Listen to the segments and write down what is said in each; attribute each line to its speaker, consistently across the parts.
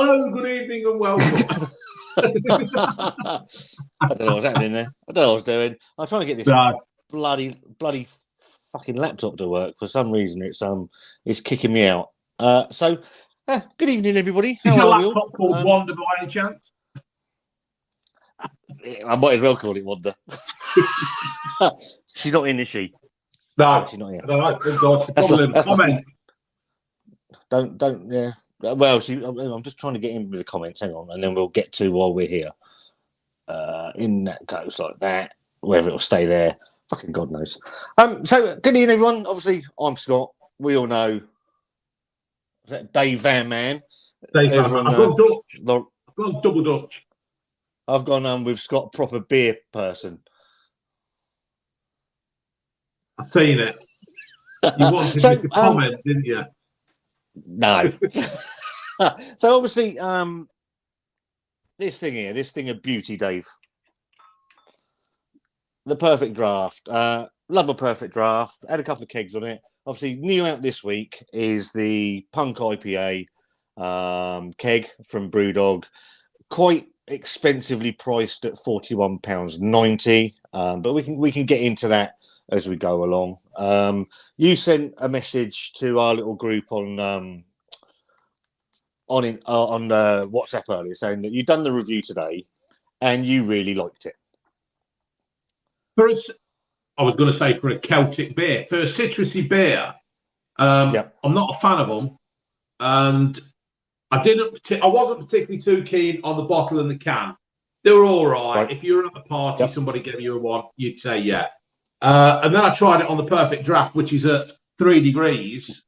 Speaker 1: Hello, good evening, and welcome.
Speaker 2: I don't know what's happening there. I don't know what I was doing. I'm trying to get this bloody fucking laptop to work. For some reason, it's kicking me out. Good evening, everybody.
Speaker 1: Is your laptop called Wanda by any chance?
Speaker 2: I might as well call it Wanda. She's not in, is she?
Speaker 1: No,
Speaker 2: she's not here.
Speaker 1: No, that's comment.
Speaker 2: Don't. Yeah. Well, I'm just trying to get in with the comments. Hang on, and then we'll get to while we're here. In that goes like that. Whether it'll stay there, fucking God knows. So good evening, everyone. Obviously, I'm Scott. We all know that Dave Van Man.
Speaker 1: Dave Van Man. I've gone Dutch. I've gone double Dutch.
Speaker 2: I've gone with Scott, proper beer person.
Speaker 1: I've seen it. You wanted me to comment, didn't you?
Speaker 2: No. So obviously, this thing of beauty, Dave. The perfect draft. Love a perfect draft. Had a couple of kegs on it. Obviously, new out this week is the Punk IPA keg from Brewdog. Quite expensively priced at £41.90. But we can get into that as we go along. You sent a message to our little group on WhatsApp earlier saying that you'd done the review today and you really liked it.
Speaker 1: I was going to say for a Celtic beer, for a citrusy beer, I'm not a fan of them, and I wasn't particularly too keen on the bottle and the can. They were all right. If you were at a party, somebody gave you a one, you'd say yeah. And then I tried it on the perfect draft, which is at 3 degrees,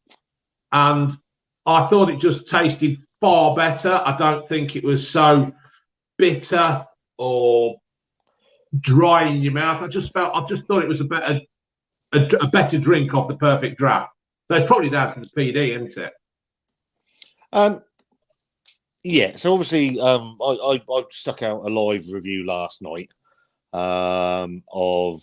Speaker 1: and I thought it just tasted far better. I don't think it was so bitter or dry in your mouth. I just thought it was a better drink off the perfect draft. So it's probably down to the PD, isn't it?
Speaker 2: Yeah. So obviously, I stuck out a live review last night of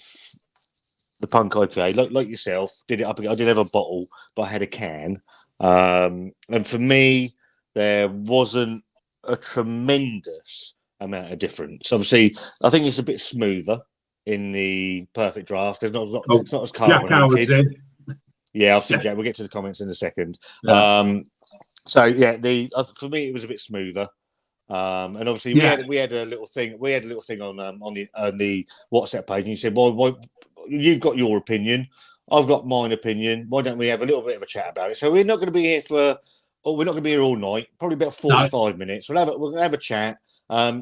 Speaker 2: the Punk IPA, like yourself. Did it up again. I didn't have a bottle, but I had a can. And for me, there wasn't a tremendous amount of difference. Obviously, I think it's a bit smoother in the perfect draft. It's not as carbonated. Yeah, I've seen Jack. We'll get to the comments in a second. Yeah. For me, it was a bit smoother. And obviously, we had a little thing. We had a little thing on the WhatsApp page, and you said, "Well, you've got your opinion. I've got mine opinion. Why don't we have a little bit of a chat about it?" So we're not going to be here we're not going to be here all night. Probably about 45 minutes. We'll have a chat.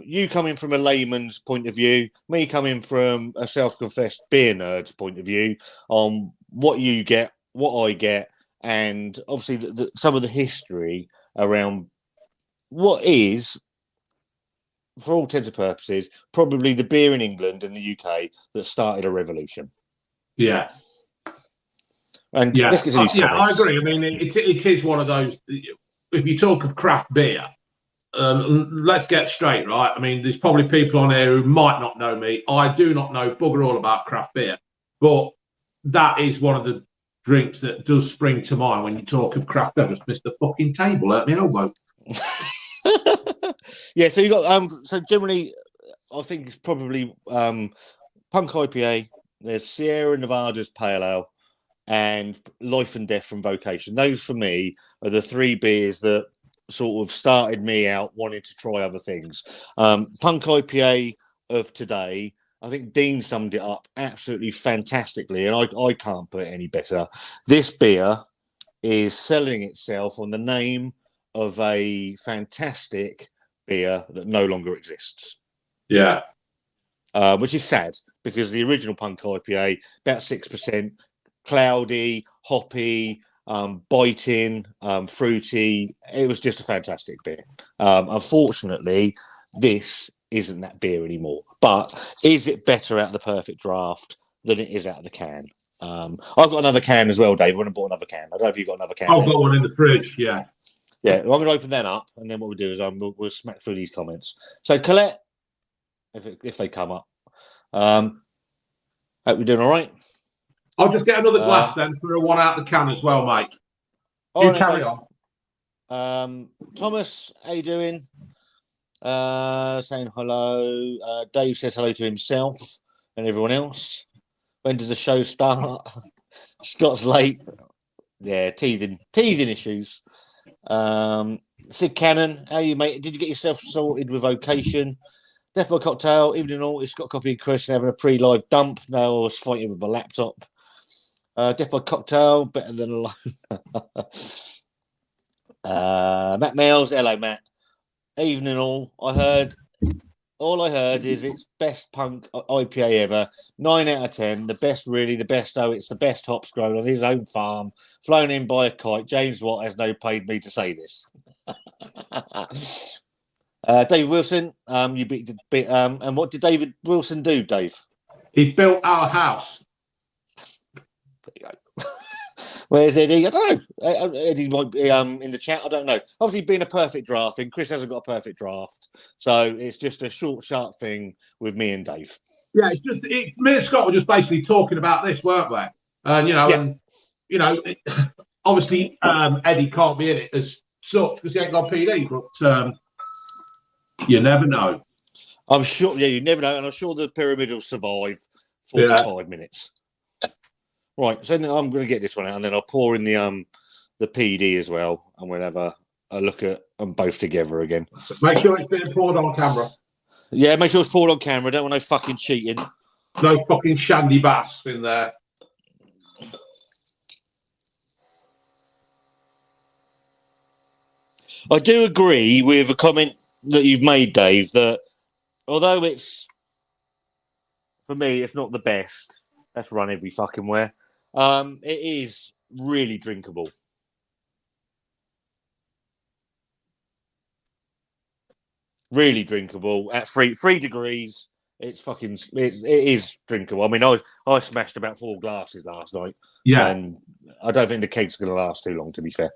Speaker 2: You coming from a layman's point of view, me coming from a self-confessed beer nerd's point of view on what you get, what I get, and obviously some of the history around what is, for all intents and purposes, probably the beer in England and the UK that started a revolution.
Speaker 1: Yeah.
Speaker 2: And let's get to these comments.
Speaker 1: I agree. I mean, it is one of those. If you talk of craft beer, let's get straight, right? I mean, there's probably people on here who might not know me. I do not know bugger all about craft beer, but that is one of the drinks that does spring to mind when you talk of craft beer. I just missed the fucking table at my elbow.
Speaker 2: Yeah, so you got so generally, I think it's probably Punk IPA. There's Sierra Nevada's Pale Ale, and Life and Death from Vocation. Those for me are the three beers that sort of started me out wanting to try other things. Punk IPA of today, I think Dean summed it up absolutely fantastically, and I can't put it any better. This beer is selling itself on the name of a fantastic beer that no longer exists.
Speaker 1: Yeah.
Speaker 2: Which is sad, because the original Punk IPA, about 6%, cloudy, hoppy, biting, fruity. It was just a fantastic beer. Unfortunately, this isn't that beer anymore. But is it better out of the perfect draft than it is out of the can? I've got another can as well, Dave. I went and bought another can. I don't know if you've got another can.
Speaker 1: I've got one in the fridge, yeah.
Speaker 2: Yeah, well, I'm going to open that up, and then what we'll do is we'll smack through these comments. So, Colette, if they come up, hope we're doing all right.
Speaker 1: I'll just get another glass then for a one out the can as well, mate. You carry on.
Speaker 2: Thomas, how you doing? Saying hello. Dave says hello to himself and everyone else. When does the show start? Scott's late. Yeah, teething issues. Sid Cannon, how you, mate? Did you get yourself sorted with vocation? Death by Cocktail, evening all. It's got a copy of Chris having a pre-live dump. Now I was fighting with my laptop. Death by Cocktail, better than alone. Matt Mills, hello Matt. Evening all. All I heard is it's best punk IPA ever. 9 out of 10. The best, really, the best. Oh, it's the best hops grown on his own farm, flown in by a kite. James Watt has no paid me to say this. Dave Wilson, you beat the bit. And what did David Wilson do, Dave?
Speaker 1: He built our house.
Speaker 2: There you go. Where's Eddie? I don't know. Eddie might be in the chat. I don't know. Obviously, being a perfect draft thing, Chris hasn't got a perfect draft, so it's just a short, sharp thing with me and Dave.
Speaker 1: Yeah, it's just me and Scott were just basically talking about this, weren't we? And obviously Eddie can't be in it as such because he ain't got PD, but you never know.
Speaker 2: I'm sure. Yeah, you never know, and I'm sure the pyramid will survive 45 minutes. Right, so then I'm going to get this one out, and then I'll pour in the PD as well, and we'll have a look at them both together again.
Speaker 1: Make sure it's being poured on camera.
Speaker 2: Yeah, make sure it's poured on camera. Don't want no fucking cheating.
Speaker 1: No fucking shandy bass in there.
Speaker 2: I do agree with a comment that you've made, Dave, that although it's, for me, it's not the best. That's run every fucking where. It is really drinkable. Really drinkable at 3 degrees. It's fucking. It is drinkable. I mean, I smashed about 4 glasses last night.
Speaker 1: Yeah,
Speaker 2: and I don't think the cake's going to last too long. To be fair,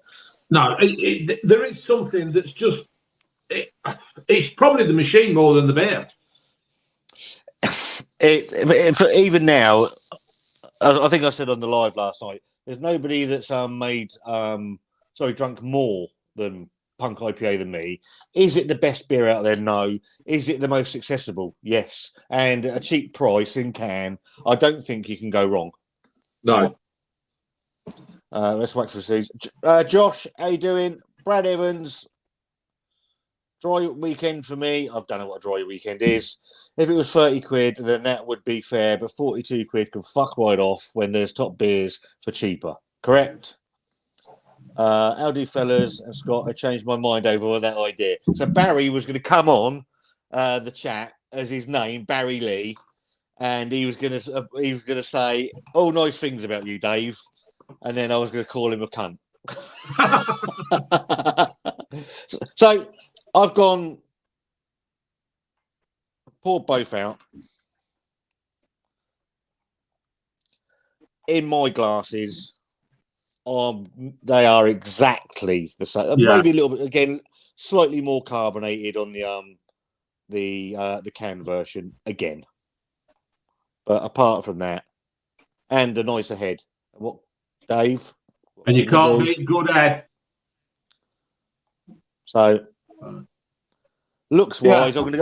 Speaker 1: no, there is something that's just. It's probably the machine more than the beer.
Speaker 2: Even now, I think I said on the live last night, there's nobody that's drunk more than Punk IPA than me. Is it the best beer out there? No. Is it the most accessible? Yes. And at a cheap price in can, I don't think you can go wrong.
Speaker 1: No.
Speaker 2: Let's wait for the season. Josh, how you doing? Brad Evans. Dry weekend for me. I don't know what a dry weekend is. If it was 30 quid, then that would be fair, but 42 quid can fuck right off when there's top beers for cheaper. Correct? How do fellas and Scott? I changed my mind over that idea. So Barry was going to come on the chat as his name, Barry Lee, and he was going to say all nice things about you, Dave, and then I was going to call him a cunt. So I've poured both out in my glasses. They are exactly the same. Yeah. Maybe a little bit again, slightly more carbonated on the can version again. But apart from that, and a nicer head. What, Dave?
Speaker 1: And you can't beat good head.
Speaker 2: So, looks wise, I'm going to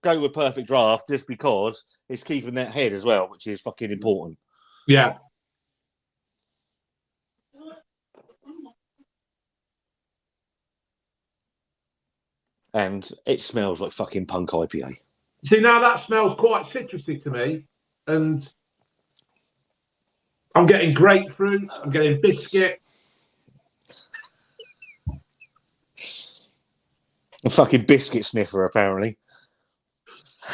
Speaker 2: go with perfect draft just because it's keeping that head as well, which is fucking important.
Speaker 1: Yeah.
Speaker 2: And it smells like fucking Punk IPA.
Speaker 1: See, now that smells quite citrusy to me, and I'm getting grapefruit. I'm getting biscuit.
Speaker 2: A fucking biscuit sniffer, apparently.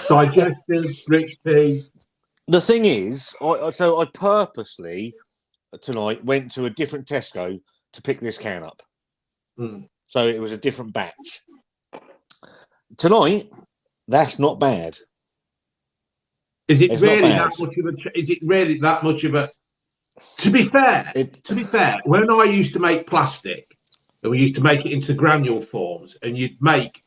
Speaker 1: Digestive, rich tea.
Speaker 2: The thing is, I purposely tonight went to a different Tesco to pick this can up.
Speaker 1: Mm.
Speaker 2: So it was a different batch. Tonight, that's not bad.
Speaker 1: Is it really that much of a? Is it really that much of a? To be fair, when I used to make plastic, and we used to make it into granule forms, and you'd make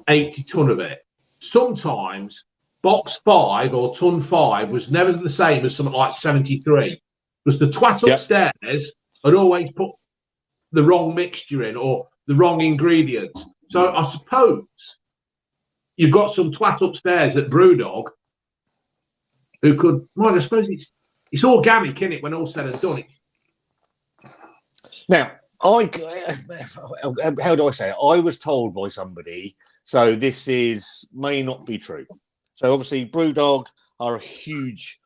Speaker 1: 80 ton of it. Sometimes box 5 or ton 5 was never the same as something like 73, because the twat upstairs had always put the wrong mixture in, or the wrong ingredients. So I suppose you've got some twat upstairs at BrewDog who could. Well, I suppose it's organic, isn't it? When all said and done,
Speaker 2: Now, how do I say it? I was told by somebody, so this may not be true. So obviously, BrewDog are a huge,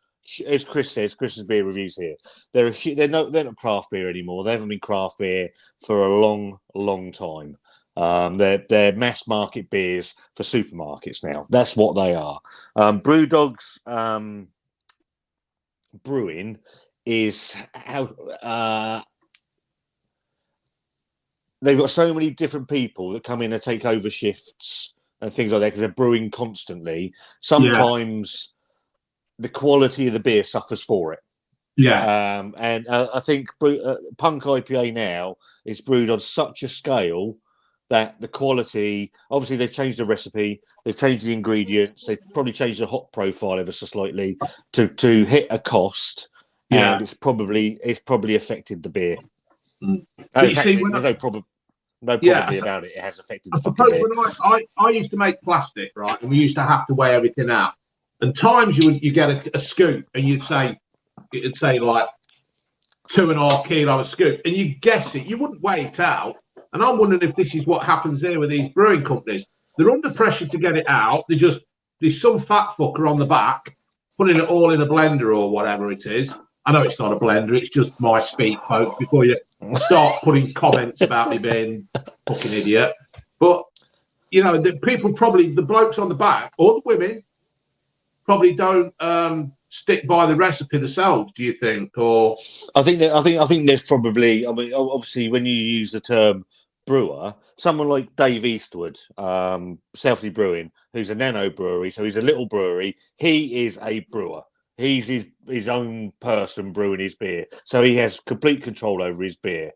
Speaker 2: as Chris says, Chris's beer reviews here. They're not craft beer anymore. They haven't been craft beer for a long, long time. They're mass market beers for supermarkets now. That's what they are. BrewDog's brewing is how. They've got so many different people that come in and take over shifts and things like that because they're brewing constantly. Sometimes the quality of the beer suffers for it.
Speaker 1: Yeah.
Speaker 2: And I think Punk IPA now is brewed on such a scale that the quality, obviously they've changed the recipe, they've changed the ingredients, they've probably changed the hop profile ever so slightly to hit a cost.
Speaker 1: Yeah.
Speaker 2: And it's probably affected the beer.
Speaker 1: Mm.
Speaker 2: In fact, there's no problem. No probably about it. It has affected the fucking beer.
Speaker 1: When I used to make plastic, right, and we used to have to weigh everything out. And times you get a scoop, and it'd say like 2.5 kilo a scoop, and you guess it. You wouldn't weigh it out. And I'm wondering if this is what happens there with these brewing companies. They're under pressure to get it out. There's some fat fucker on the back putting it all in a blender or whatever it is. I know it's not a blender, it's just my speak, folks, before you start putting comments about me being a fucking idiot. But, the people probably, the blokes on the back, or the women, probably don't stick by the recipe themselves, do you think? Or
Speaker 2: I think there's probably, obviously when you use the term brewer, someone like Dave Eastwood, Southly Brewing, who's a nano brewery, so he's a little brewery, he is a brewer. He's his own person brewing his beer. So he has complete control over his beer.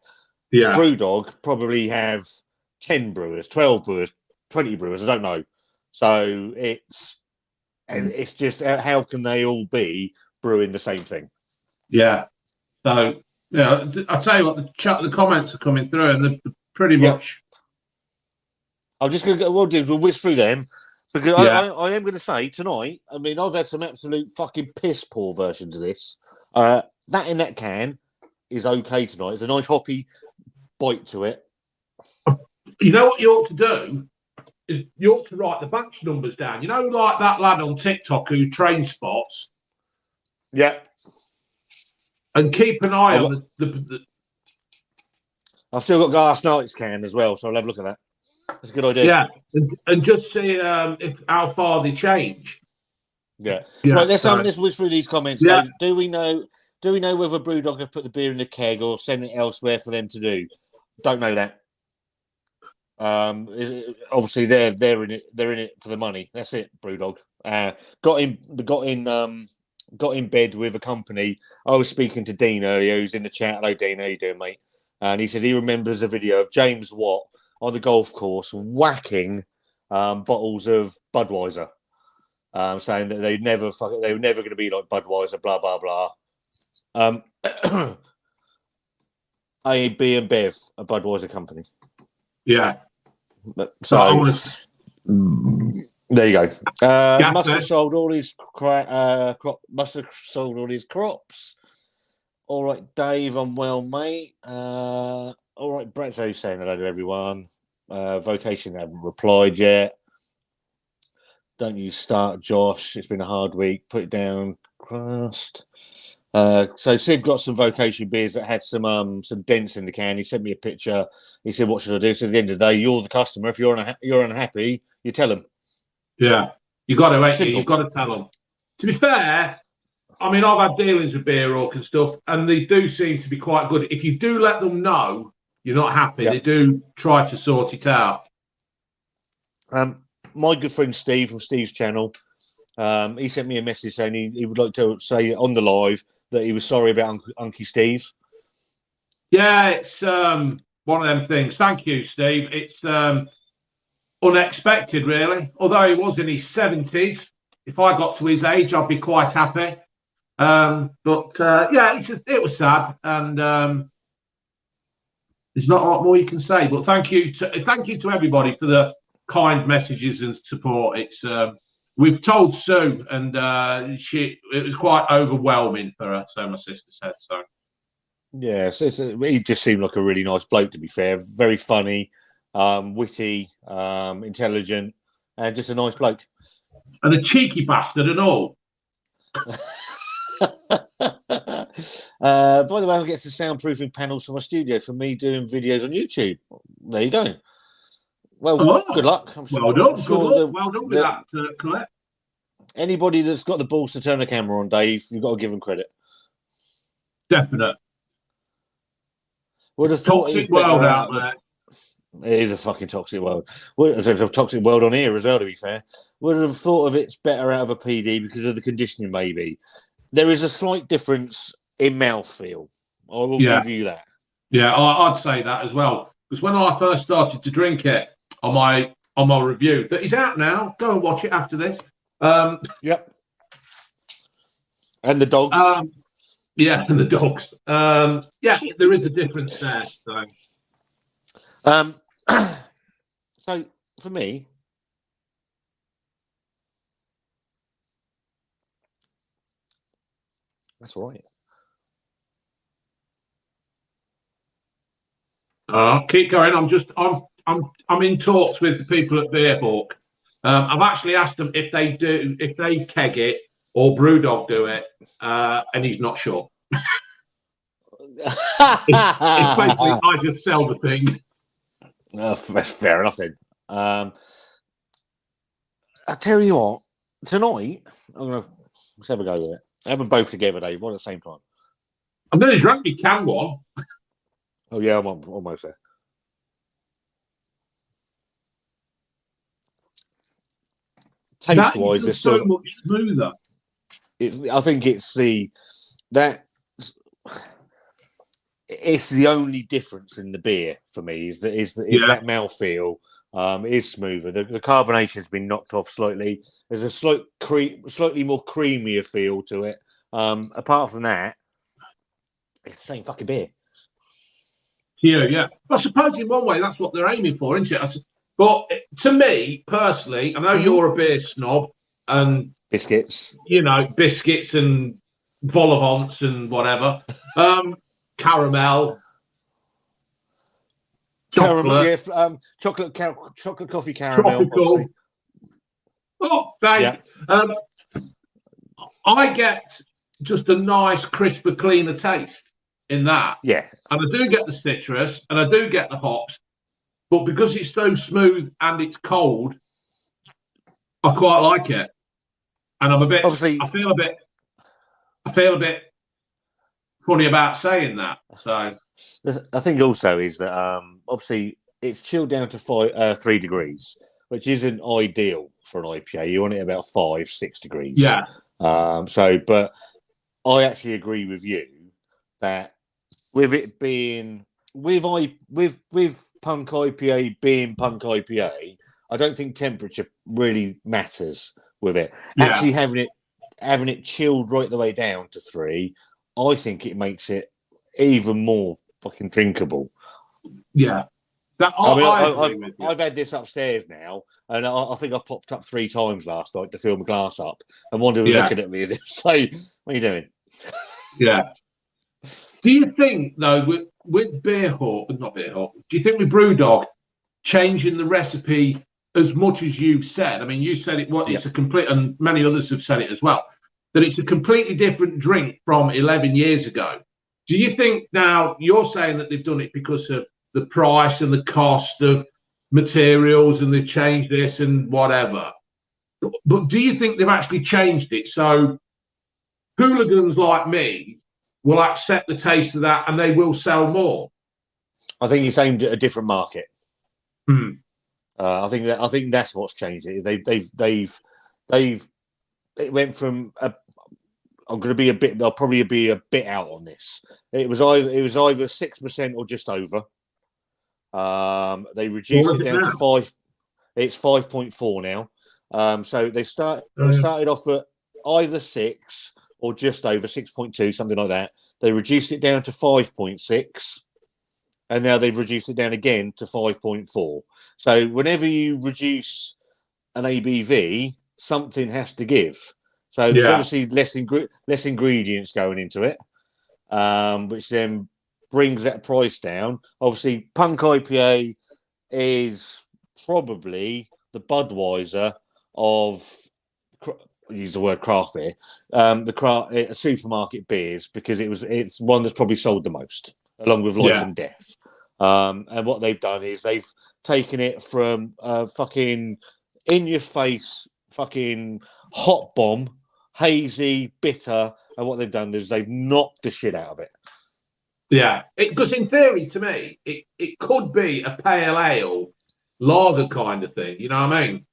Speaker 1: Yeah.
Speaker 2: BrewDog probably have 10 brewers, 12 brewers, 20 brewers, I don't know. So it's just how can they all be brewing the same thing?
Speaker 1: Yeah. So, I'll tell you what, the comments are coming through and they're pretty much.
Speaker 2: I'm just going to we'll whiz through them. Because I am going to say tonight, I've had some absolute fucking piss poor versions of this. That in that can is okay tonight. It's a nice hoppy bite to it.
Speaker 1: You know what you ought to do? Is you ought to write the batch numbers down. You know, like that lad on TikTok who trains spots?
Speaker 2: Yeah.
Speaker 1: And keep an eye on the.
Speaker 2: I've still got last night's can as well, so I'll have a look at that. That's a good idea.
Speaker 1: Yeah, and just see how far they change.
Speaker 2: Yeah. Right, let's whiz through these comments.
Speaker 1: Yeah.
Speaker 2: Dave. Do we know whether BrewDog have put the beer in the keg or sent it elsewhere for them to do? Don't know that. Obviously they're in it for the money. That's it. BrewDog got in bed with a company. I was speaking to Dean earlier, who's in the chat. Hello, Dean. How you doing, mate? And he said he remembers a video of James Watt on the golf course whacking bottles of Budweiser, saying that they were never going to be like Budweiser, blah blah blah. A.B. and Bev, a Budweiser company.
Speaker 1: Yeah.
Speaker 2: So there you go. Must have sold all his crops. All right, Dave, I'm well, mate. All right, Brett's saying hello to everyone. Vocation haven't replied yet. Don't you start, Josh. It's been a hard week. Put it down, crust. So Sid got some Vocation beers that had some dents in the can. He sent me a picture. He said, "What should I do?" So at the end of the day, you're the customer. If you're unhappy, you tell them.
Speaker 1: Yeah, you got to, ain't you? You've got to tell them. To be fair, I've had dealings with Beer Orc and stuff, and they do seem to be quite good. If you do let them know you're not happy, they do try to sort it out.
Speaker 2: My good friend Steve from Steve's channel, he sent me a message saying he would like to say on the live that he was sorry about Unky Steve.
Speaker 1: Yeah, it's one of them things. Thank you, Steve. It's unexpected, really. Although he was in his 70s, if I got to his age, I'd be quite happy. But it was sad, and there's not a lot more you can say. But thank you to everybody for the kind messages and support. It's we've told Sue, and it was quite overwhelming for her. So my sister said so.
Speaker 2: Yeah, so he just seemed like a really nice bloke, to be fair. Very funny, witty, intelligent, and just a nice bloke.
Speaker 1: And a cheeky bastard and all.
Speaker 2: By the way, I get some soundproofing panels for my studio for me doing videos on YouTube. There you go. Well, good luck.
Speaker 1: Well done. Well done with that, Colette.
Speaker 2: Anybody that's got the balls to turn the camera on, Dave, you've got to give them credit.
Speaker 1: Definite.
Speaker 2: Would have thought toxic world out there. It is a fucking toxic world. There's a toxic world on here as well, to be fair. Would have thought of it's better out of a PD because of the conditioning, maybe. There is a slight difference in mouthfeel. I will give you that. Yeah,
Speaker 1: I'd say that as well. Because when I first started to drink it on my review, that is out now. Go and watch it after this.
Speaker 2: Yep. And the dogs.
Speaker 1: Yeah, and the dogs. Yeah, there is a difference there.
Speaker 2: So for me, that's right.
Speaker 1: Keep going. I'm in talks with the people at Beer Hawk. I've actually asked them if they keg it or Brewdog do it, and he's not sure. it's basically I just sell the thing.
Speaker 2: That's fair enough then. I tell you what, tonight let's have a go with it. Have them both together, Dave, one at the same time.
Speaker 1: I'm nearly drunk. You can one.
Speaker 2: Oh yeah, I'm almost there. Taste-wise, it's
Speaker 1: so much smoother.
Speaker 2: I think it's the only difference in the beer for me is that mouthfeel is smoother. The carbonation has been knocked off slightly. There's a slightly more creamier feel to it. Apart from that, it's the same fucking beer.
Speaker 1: Yeah. I suppose in one way that's what they're aiming for, isn't it? But to me personally, I know you're a beer snob and
Speaker 2: biscuits,
Speaker 1: biscuits and vol-au-vents and whatever. Caramel,
Speaker 2: chocolate coffee caramel.
Speaker 1: Tropical. Oh, thanks. Yeah. I get just a nice, crisper, cleaner taste in that.
Speaker 2: Yeah.
Speaker 1: And I do get the citrus and I do get the hops, but because it's so smooth and it's cold, I quite like it. And I'm obviously I feel a bit funny about saying that. So
Speaker 2: I think also is that obviously it's chilled down to 3 degrees, which isn't ideal for an IPA. You want it about 5-6 degrees.
Speaker 1: Yeah.
Speaker 2: But I actually agree with you that with it being with Punk IPA being Punk IPA, I don't think temperature really matters with it. Yeah. Actually having it chilled right the way down to 3, I think it makes it even more fucking drinkable.
Speaker 1: Yeah.
Speaker 2: I've had this upstairs now, and I think I popped up 3 times last night to fill my glass up, and one was looking at me as if say, "What are you doing?"
Speaker 1: Yeah. Do you think though with Beer Hawk, not Beer Hawk, do you think with BrewDog changing the recipe as much as you've said? I mean, you said it. It's a complete, and many others have said it as well, that it's a completely different drink from 11 years ago. Do you think now you're saying that they've done it because of the price and the cost of materials and they've changed this and whatever? But do you think they've actually changed it so hooligans like me will accept the taste of that and they will sell more?
Speaker 2: I think it's aimed at a different market.
Speaker 1: Hmm.
Speaker 2: I think that's what's changed it. It went from I'm going to be a bit. They'll probably be a bit out on this. It was either 6% or just over. They reduced it down to 5. It's 5.4 now. So they started off at either 6 or just over 6.2, something like that. They reduced it down to 5.6, and now they've reduced it down again to 5.4. So whenever you reduce an ABV, something has to give. So there's obviously less ingredients going into it, which then brings that price down. Obviously, Punk IPA is probably the Budweiser of, use the word craft beer, supermarket beers, because it's one that's probably sold the most, along with Life and Death. And what they've done is they've taken it from fucking in your face, fucking hot bomb, hazy, bitter, and what they've done is they've knocked the shit out of it.
Speaker 1: Yeah, because in theory, to me, it could be a pale ale lager kind of thing. You know what I mean?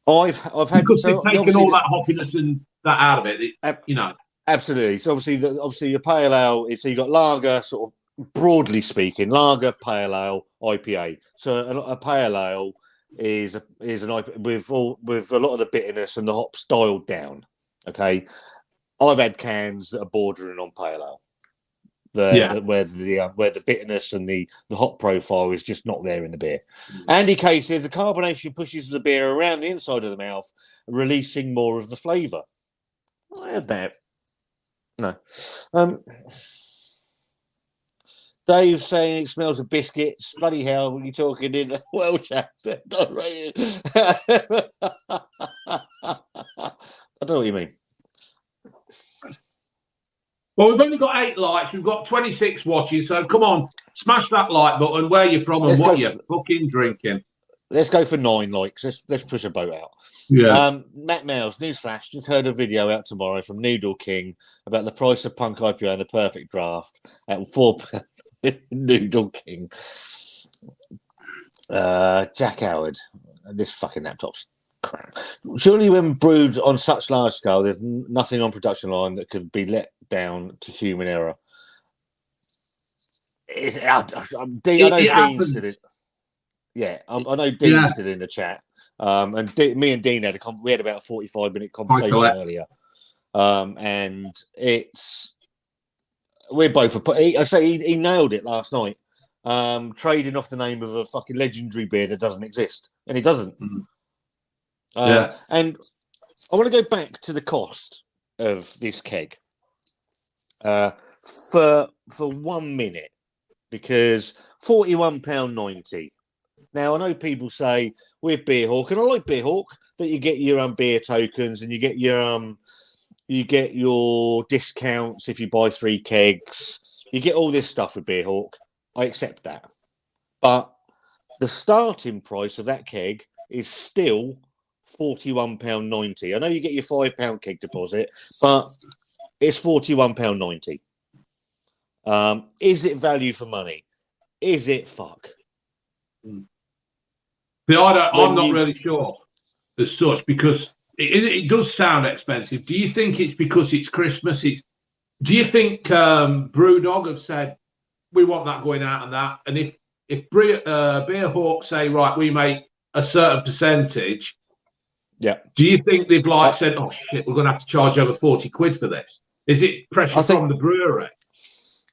Speaker 2: I've had,
Speaker 1: because they've taken all that hoppiness and that out of it. You know,
Speaker 2: absolutely. So obviously your pale ale is, so you got lager, sort of broadly speaking, lager, pale ale, IPA. So a pale ale is an IPA with a lot of the bitterness and the hops dialed down. Okay, I've had cans that are bordering on pale ale. Where the bitterness and the hop profile is just not there in the beer. Andy Kay says the carbonation pushes the beer around the inside of the mouth, releasing more of the flavour. I had that. No. Dave's saying it smells of biscuits. Bloody hell, when you're talking in a Welsh accent. I don't know what you mean.
Speaker 1: Well, we've only got 8 likes. We've got 26 watching. So come on, smash that like button. Where you're from and what you're fucking drinking.
Speaker 2: Let's go for 9 likes. Let's push a boat out.
Speaker 1: Yeah.
Speaker 2: Matt Miles, newsflash, just heard a video out tomorrow from Noodle King about the price of Punk IPA and the perfect draft at £4. Noodle King. Jack Howard. This fucking laptop's crap. Surely when brewed on such large scale, there's nothing on production line that could be let down to human error. I know Dean's did it. Yeah, I know Dean's did it in the chat. And me and Dean had about a 45-minute conversation earlier. And we're both. I say he nailed it last night. Trading off the name of a fucking legendary beer that doesn't exist, and it doesn't. And I want to go back to the cost of this keg for 1 minute, because £41.90. Now I know people say with Beer Hawk, and I like Beer Hawk, that you get your beer tokens and you get your discounts if you buy 3 kegs. You get all this stuff with Beer Hawk. I accept that, but the starting price of that keg is still £41.90. I know you get your £5 keg deposit, but it's £41.90. Is it value for money? Is it fuck?
Speaker 1: I'm not really sure as such, because it does sound expensive. Do you think it's because it's Christmas? Do you think BrewDog have said we want that going out and that? And if Beer Hawk say, right, we make a certain percentage, do you think they've said, oh shit, we're going to have to charge over 40 quid for this? Is it pressure from the brewery?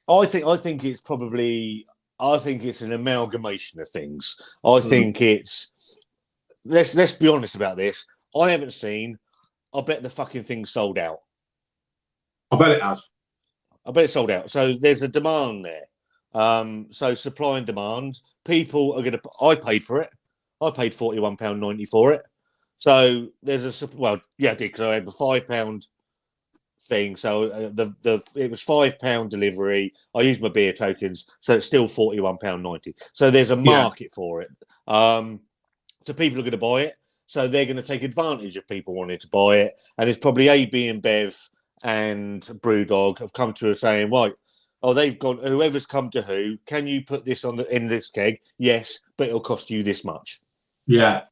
Speaker 2: I think it's probably. I think it's an amalgamation of things. I think it's. Let's be honest about this. I haven't seen. I bet the fucking thing's sold out.
Speaker 1: I bet it has.
Speaker 2: I bet it's sold out. So there's a demand there. So supply and demand. People are going to. I paid for it. I paid £41.90 for it. So there's I did, because I had the £5 thing. So it was £5 delivery. I used my beer tokens, so it's still £41.90. So there's a market for it. So people are going to buy it. So they're going to take advantage of people wanting to buy it. And it's probably AB and Bev and BrewDog have come to us saying, right, they've gone, whoever's come to who, can you put this in this keg? Yes, but it'll cost you this much.
Speaker 1: Yeah.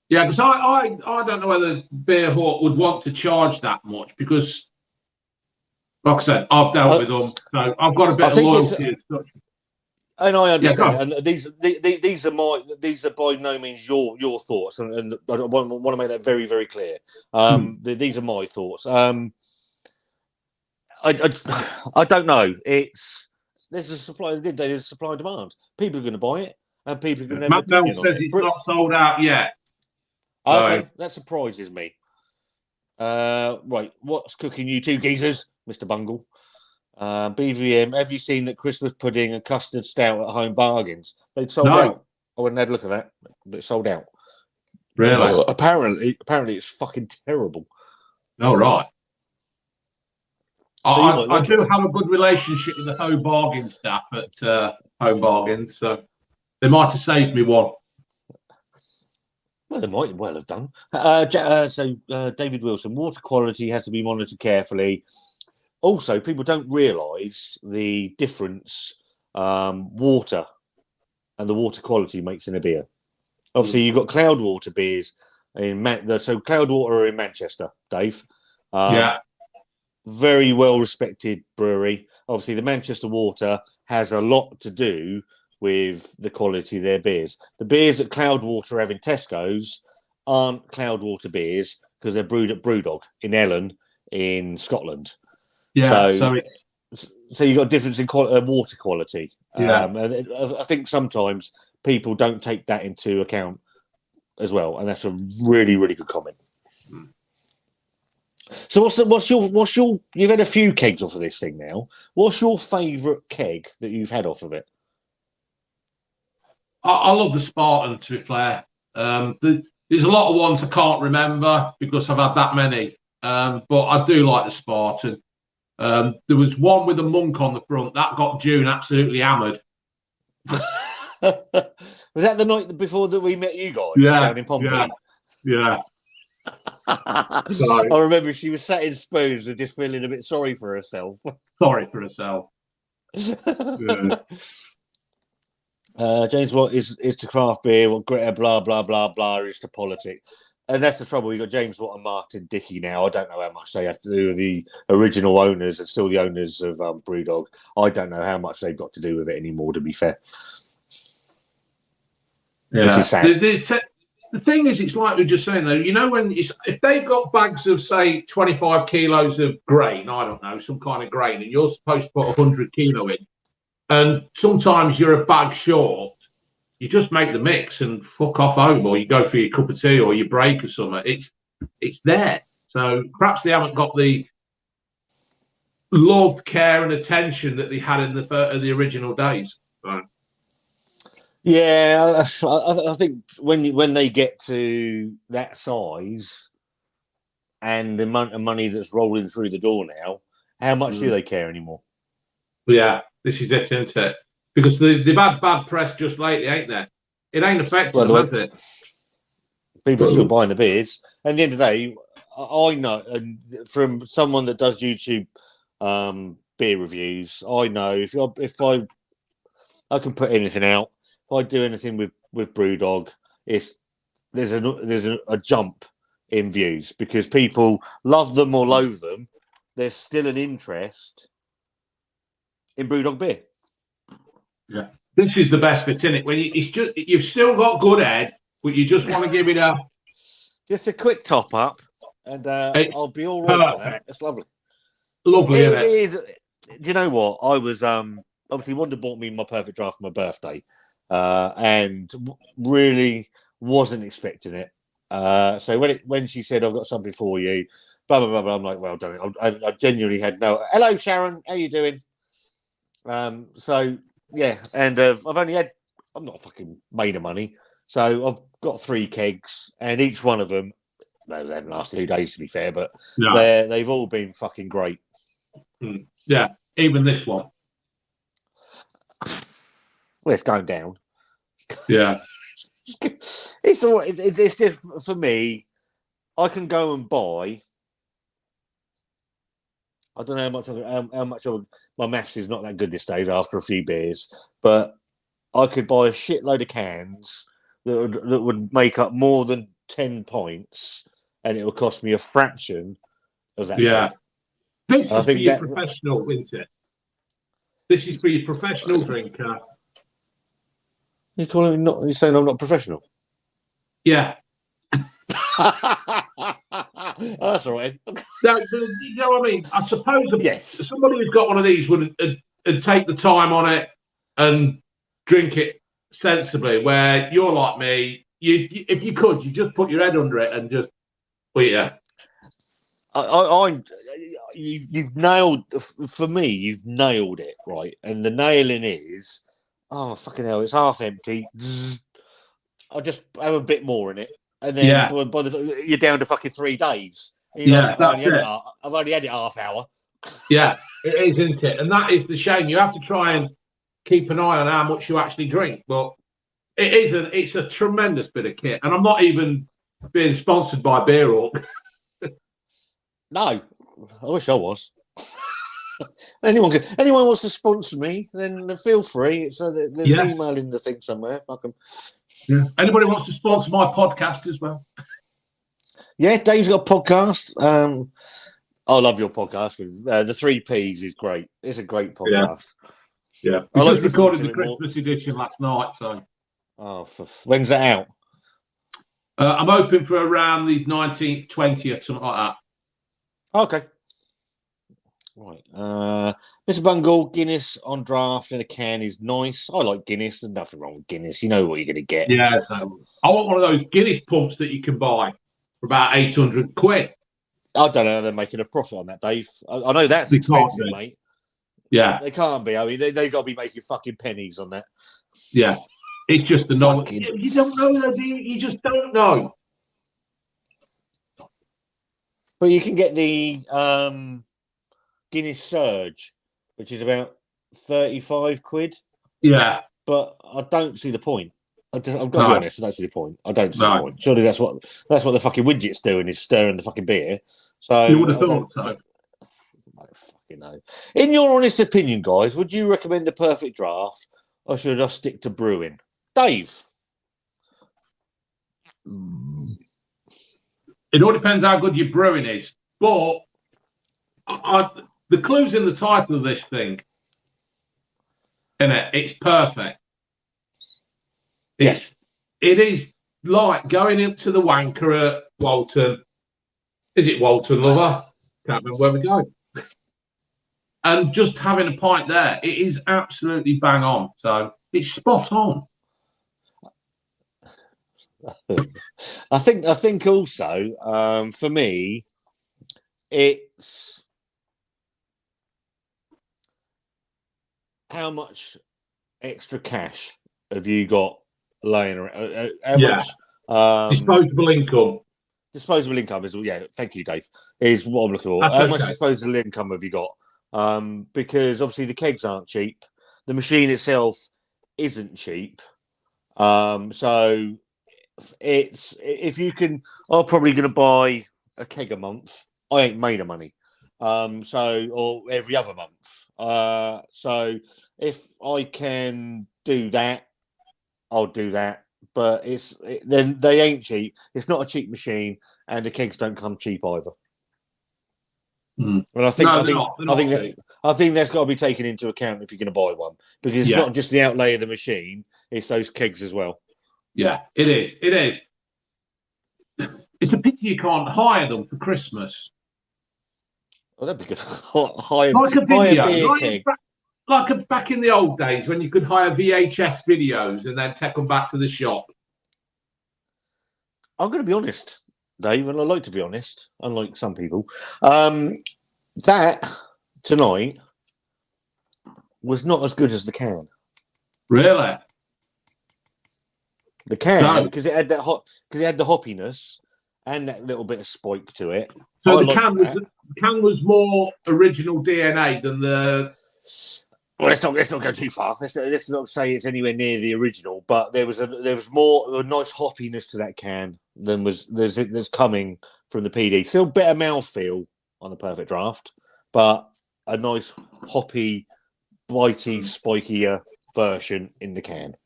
Speaker 1: Yeah, because I don't know whether Beer Hawk would want to charge that much, because, like I said, I've dealt with them, so I've got a bit of loyalty and such.
Speaker 2: And I understand. And these are by no means your thoughts, and I want to make that very, very clear. These are my thoughts. I don't know. There's a supply and demand. People are going to buy it, and people are going to have an opinion on it.
Speaker 1: It's not sold out yet.
Speaker 2: Okay, that surprises me. Right, what's cooking, you two geezers, Mr. Bungle? BVM, have you seen that Christmas pudding and custard stout at Home Bargains? They'd sold out. I wouldn't have had a look at that, but it's sold out.
Speaker 1: Really?
Speaker 2: Apparently it's fucking terrible.
Speaker 1: All right. I do have a good relationship with the Home Bargain staff at Home Bargains, so they might have saved me one.
Speaker 2: Well, they might well have done. David Wilson, water quality has to be monitored carefully. Also, people don't realise the difference water and the water quality makes in a beer. Obviously, you've got Cloudwater beers so Cloudwater are in Manchester, Dave. Very well respected brewery. Obviously, the Manchester Water has a lot to do with the quality of their beers. The beers that Cloudwater have in Tesco's aren't Cloudwater beers because they're brewed at BrewDog in Ellen in Scotland. So you've got a difference in water quality. And I think sometimes people don't take that into account as well, and that's a really, really good comment. So what's your you've had a few kegs off of this thing now. What's your favourite keg that you've had off of it?
Speaker 1: I love the Spartan, to be fair. There's a lot of ones I can't remember because I've had that many. But I do like the Spartan. There was one with a monk on the front that got June absolutely hammered.
Speaker 2: Was that the night before that we met you guys down in Pompey?
Speaker 1: Yeah.
Speaker 2: I remember she was sat in Spoons and just feeling a bit sorry for herself. James Watt is to craft beer, what Greta blah blah blah blah is to politics. And that's the trouble. We've got James Watt and Martin Dickey now. I don't know how much they have to do with the original owners and still the owners of BrewDog. I don't know how much they've got to do with it anymore, to be fair. Which is sad.
Speaker 1: The thing is, it's like we were just saying, though, you know, if they've got bags of, say, 25 kilos of grain, I don't know, some kind of grain, and you're supposed to put 100 kilo in, and sometimes you're a bag short, you just make the mix and fuck off home, or you go for your cup of tea or your break or something. It's there. So perhaps they haven't got the love, care, and attention that they had in the original days. Right.
Speaker 2: Yeah, I think when they get to that size and the amount of money that's rolling through the door now, how much do they care anymore?
Speaker 1: Yeah, this is it, isn't it? Because they've had bad press just lately, ain't they? It ain't affected them, has it?
Speaker 2: People are still buying the beers. And at the end of the day, I know, and from someone that does YouTube beer reviews, I know if I can put anything out, if I do anything with BrewDog, there's a jump in views because people love them or loathe them. There's still an interest in BrewDog beer.
Speaker 1: Yeah, this is the best bit, isn't it? When you've still got good head, but you just want to give it
Speaker 2: just a quick top up, and I'll be all right with that. It's lovely.
Speaker 1: Lovely, isn't it?
Speaker 2: It is. Do you know what? I was obviously Wanda bought me my perfect draft for my birthday, and really wasn't expecting it. So when she said I've got something for you, blah blah blah, blah I'm like, well done. I genuinely had no. Hello Sharon, how you doing? So yeah, and I've not fucking made of money, so I've got 3 kegs, and each one of them, no, they haven't lasted 2 days to be fair, but they've all been fucking great.
Speaker 1: Yeah, even this one.
Speaker 2: Well, it's going down.
Speaker 1: Yeah.
Speaker 2: It's all. It's just for me. I can go and buy. I don't know how much of my maths is not that good this day after a few beers, but I could buy a shitload of cans that would make up more than 10 points, and it would cost me a fraction of that.
Speaker 1: Yeah. This is for your professional, isn't it? This is for your professional drinker.
Speaker 2: You're saying I'm not professional?
Speaker 1: Yeah.
Speaker 2: That's all right.
Speaker 1: No, you know what I mean? I suppose
Speaker 2: Yes.
Speaker 1: somebody who's got one of these would take the time on it and drink it sensibly. Where you're like me, if you could, you just put your head under it and just, well, yeah.
Speaker 2: You've nailed, for me, you've nailed it, right? And the nailing is, oh, fucking hell, it's half empty. I'll just have a bit more in it. And then by the you're down to fucking 3 days.
Speaker 1: Yeah, that's it.
Speaker 2: I've only had it half hour.
Speaker 1: Yeah, it is, isn't it? And that is the shame. You have to try and keep an eye on how much you actually drink. But it's a tremendous bit of kit. And I'm not even being sponsored by BeerHawk.
Speaker 2: No, I wish I was. anyone wants to sponsor me, then feel free. So there's an email in the thing somewhere.
Speaker 1: Yeah. Anybody wants to sponsor my podcast as well?
Speaker 2: Yeah, Dave's got a podcast. I love your podcast. With the 3 Ps is great. It's a great podcast.
Speaker 1: Yeah. We just recorded the Christmas edition last night. So.
Speaker 2: Oh, when's that out?
Speaker 1: I'm hoping for around the 19th, 20th, something like that.
Speaker 2: Okay. Right. Mr. Bungle, Guinness on draft in a can is nice. I like Guinness. There's nothing wrong with Guinness. You know what you're going to get.
Speaker 1: Yeah. So I want one of those Guinness pumps that you can buy for about 800 quid.
Speaker 2: I don't know how they're making a profit on that, Dave. I know that's expensive, mate.
Speaker 1: Yeah.
Speaker 2: They can't be. I mean, they've got to be making fucking pennies on that.
Speaker 1: Yeah. It's just the knowledge. You don't know, do you? You just don't know.
Speaker 2: But you can get the Guinness Surge, which is about 35 quid.
Speaker 1: Yeah.
Speaker 2: But I don't see the point. I've got to be honest, I don't see the point. I don't see the point. Surely that's what the fucking widget's doing, is stirring the fucking beer. So
Speaker 1: you would have thought so.
Speaker 2: I don't fucking know. In your honest opinion, guys, would you recommend the Perfect Draft, or should I stick to brewing? Dave?
Speaker 1: It all depends how good your brewing is. But the clue's in the title of this thing. Isn't it? It's perfect. It is like going up to the wanker at Walton. Is it Walton, lover? Can't remember where we go. And just having a pint there, it is absolutely bang on. So it's spot on.
Speaker 2: I think also for me, it's how much extra cash have you got laying around? How much
Speaker 1: disposable income?
Speaker 2: Disposable income is Thank you, Dave. Is what I'm looking for. How much disposable income have you got? Because obviously the kegs aren't cheap. The machine itself isn't cheap. So it's if you can, I'm probably going to buy a keg a month. I ain't made of money. Or every other month. So if I can do that, I'll do that. But then they ain't cheap. It's not a cheap machine, and the kegs don't come cheap either. And I think that's got to be taken into account if you're going to buy one, because it's not just the outlay of the machine; it's those kegs as well.
Speaker 1: Yeah, it is. It is. It's a pity you can't hire them for Christmas.
Speaker 2: Well, that'd be good. Hire
Speaker 1: video,
Speaker 2: keg.
Speaker 1: Like back in the old days when you could hire VHS videos and then take them back to the shop.
Speaker 2: I'm going to be honest, Dave, and I like to be honest, unlike some people. That tonight was not as good as the can.
Speaker 1: Really?
Speaker 2: The can, because it had the hoppiness and that little bit of spike to it.
Speaker 1: So the can was more original DNA than the.
Speaker 2: Well, let's not go too far. Let's not say it's anywhere near the original, but there was more a nice hoppiness to that can than there's coming from the PD. Still better mouthfeel on the Perfect Draft, but a nice hoppy, bitey, spikier version in the can.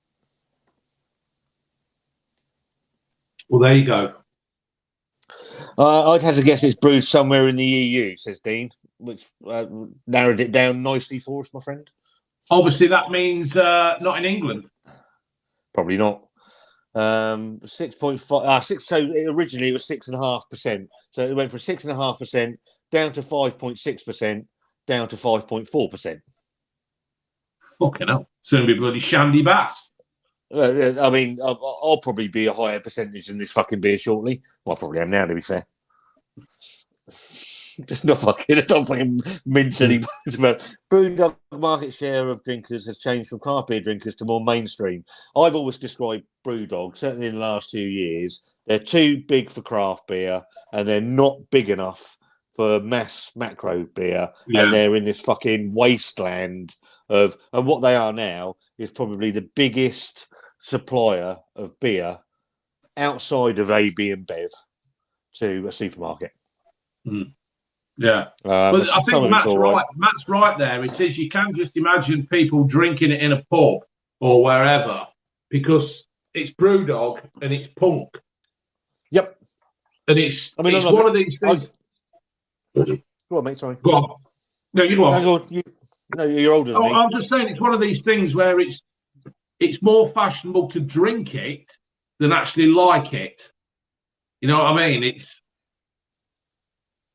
Speaker 1: Well, there you go.
Speaker 2: I'd have to guess it's brewed somewhere in the EU, says Dean, which narrowed it down nicely for us, my friend.
Speaker 1: Obviously, that means not in England.
Speaker 2: Probably not. 6.5. So originally it was 6.5%. So it went from 6.5% down to 5.6%, down to 5.4%.
Speaker 1: Fucking hell. Soon be bloody shandy bass.
Speaker 2: I mean, I'll probably be a higher percentage than this fucking beer shortly. Well, I probably am now, to be fair. Not fucking mince any words about. BrewDog market share of drinkers has changed from craft beer drinkers to more mainstream. I've always described BrewDog, certainly in the last 2 years, they're too big for craft beer and they're not big enough for mass macro beer. Yeah. And they're in this fucking wasteland of, and what they are now is probably the biggest supplier of beer outside of AB and Bev to a supermarket.
Speaker 1: Mm. Yeah, but I think Matt's right. Matt's right there. It is, you can just imagine people drinking it in a pub or wherever because it's BrewDog and it's punk.
Speaker 2: Yep.
Speaker 1: And it's one of these things.
Speaker 2: Go on, mate. Sorry.
Speaker 1: Go on. No, you go on.
Speaker 2: No, you're older than me.
Speaker 1: I'm just saying it's one of these things where it's more fashionable to drink it than actually like it. You know what I mean? It's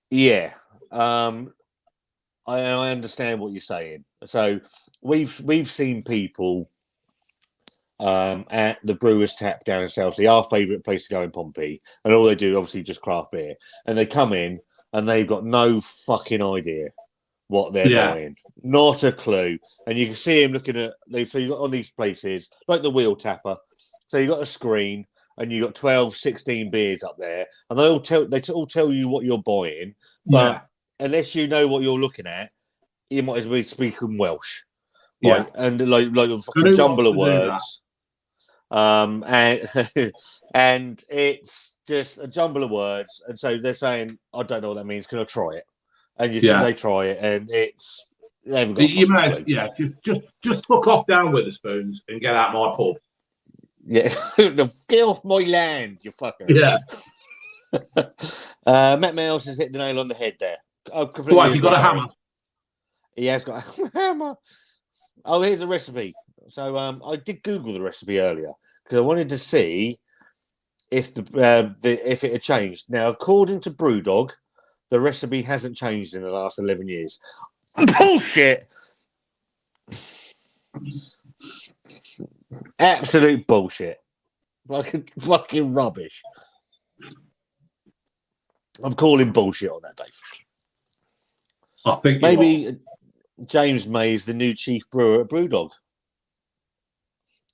Speaker 2: yeah. I understand what you're saying. So we've seen people at the Brewers Tap down in Southsea, our favourite place to go in Pompey, and all they do obviously just craft beer, and they come in and they've got no fucking idea what they're buying, not a clue, and you can see him looking at. So you got all these places like the Wheel Tapper, so you got a screen. And you got 12, 16 beers up there, and they all tell you what you're buying, but unless you know what you're looking at, you might as well be speaking Welsh, right? And like a fucking jumble of words, and and it's just a jumble of words, and so they're saying, "I don't know what that means. Can I try it?" And they try it, and it's they haven't got.
Speaker 1: Just fuck off down with the spoons and get out my pub.
Speaker 2: Yes, get off my land, you fucker.
Speaker 1: Yeah.
Speaker 2: Matt Miles has hit the nail on the head there.
Speaker 1: Why, you got a hammer?
Speaker 2: He has got a hammer. Oh, here's the recipe. So I did Google the recipe earlier because I wanted to see if if it had changed. Now, according to BrewDog, the recipe hasn't changed in the last 11 years. Bullshit. Absolute bullshit. Fucking rubbish. I'm calling bullshit on that, Dave.
Speaker 1: I think
Speaker 2: maybe James May is the new chief brewer at BrewDog.